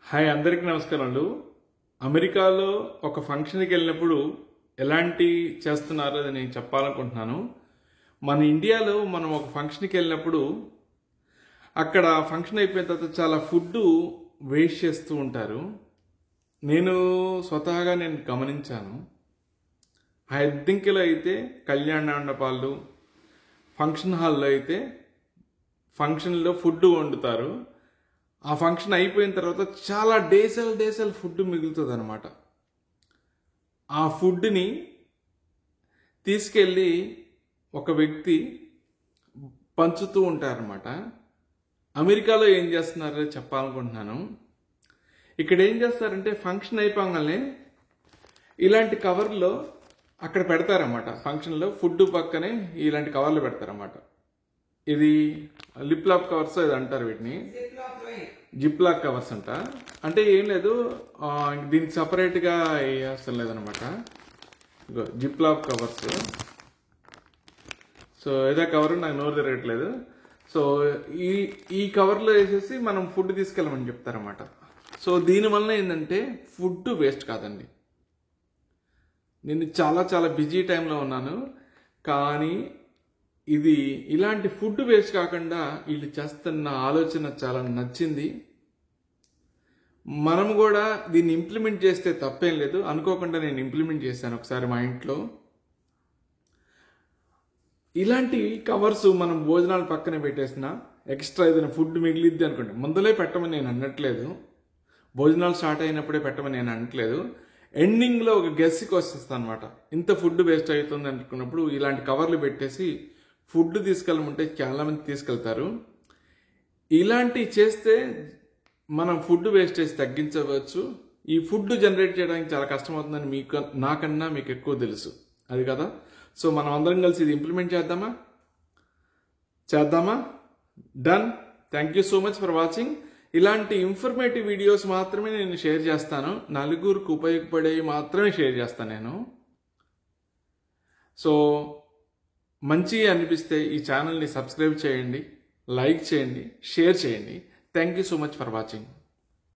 Hi అందరికీ నమస్కారాలు. అమెరికాలో ఒక ఫంక్షన్కి వెళ్ళినప్పుడు ఎలాంటి చేస్తున్నారో అది నేను చెప్పాలనుకుంటున్నాను. మన ఇండియాలో మనం ఒక ఫంక్షన్కి వెళ్ళినప్పుడు అక్కడ ఫంక్షన్ అయిపోయిన తర్వాత చాలా ఫుడ్ వేస్ట్ చేస్తూ ఉంటారు. నేను స్వతహాగా గమనించాను. హెద్దింకిలో అయితే కళ్యాణ మండపాలు, ఫంక్షన్ హాల్లో అయితే ఫంక్షన్లో ఫుడ్ వండుతారు. ఆ ఫంక్షన్ అయిపోయిన తర్వాత చాలా డేసల్ ఫుడ్ మిగులుతుంది అనమాట. ఆ ఫుడ్ని తీసుకెళ్ళి ఒక వ్యక్తి పంచుతూ ఉంటారనమాట. అమెరికాలో ఏం చేస్తున్నారో చెప్పాలనుకుంటున్నాను. ఇక్కడ ఏం చేస్తారంటే ఫంక్షన్ అయిపోగానే ఇలాంటి కవర్లో అక్కడ పెడతారన్నమాట. ఫంక్షన్లో ఫుడ్ పక్కనే ఇలాంటి కవర్లు పెడతారన్నమాట. ఇది లిప్ లాక్ కవర్స్ ఇది అంటారు, వీటిని జిప్ లాక్ కవర్స్ అంట. అంటే ఏం లేదు, దీనికి సపరేట్గా వేయవసరం లేదనమాట. Zip lock covers. సో ఏదో కవర్ నాకు నోరు తిరగట్లేదు. సో ఈ కవర్లో వేసేసి మనం ఫుడ్ తీసుకెళ్ళమని చెప్తారన్నమాట. సో దీనివల్ల ఏంటంటే ఫుడ్ వేస్ట్ కాదండి. నేను చాలా బిజీ టైంలో ఉన్నాను, కానీ ఇది ఇలాంటి ఫుడ్ వేస్ట్ కాకుండా వీళ్ళు చేస్తున్న ఆలోచన చాలా నచ్చింది. మనం కూడా దీన్ని ఇంప్లిమెంట్ చేస్తే తప్పేం లేదు. అనుకోకుండా నేను ఇంప్లిమెంట్ చేశాను ఒకసారి మా ఇంట్లో. ఇలాంటి కవర్స్ మనం భోజనాలు పక్కనే పెట్టేసిన ఎక్స్ట్రా ఏదైనా ఫుడ్ మిగిలిద్ది అనుకోండి, ముందలే పెట్టమని నేను అనట్లేదు, భోజనాలు స్టార్ట్ అయినప్పుడే పెట్టమని నేను అనట్లేదు. ఎండింగ్లో ఒక గెస్ట్కి వస్తుంది అనమాట. ఇంత ఫుడ్ వేస్ట్ అవుతుంది అనుకున్నప్పుడు ఇలాంటి కవర్లు పెట్టేసి ఫుడ్ తీసుకెళ్ళమంటే చాలామంది తీసుకెళ్తారు. ఇలాంటివి చేస్తే మనం ఫుడ్ వేస్టేజ్ తగ్గించవచ్చు. ఈ ఫుడ్ జనరేట్ చేయడానికి చాలా కష్టమవుతుందని నాకన్నా మీకు ఎక్కువ తెలుసు, అది కదా. సో మనం అందరం కలిసి ఇది ఇంప్లిమెంట్ చేద్దామా? Done. Thank you so much for watching. ఇలాంటి ఇన్ఫర్మేటివ్ వీడియోస్ మాత్రమే నేను షేర్ చేస్తాను. నలుగురికి ఉపయోగపడేవి మాత్రమే షేర్ చేస్తాను నేను. సో మంచిగా అనిపిస్తే ఈ ఛానల్ని సబ్స్క్రైబ్ చేయండి, లైక్ చేయండి, షేర్ చేయండి. Thank you so much for watching.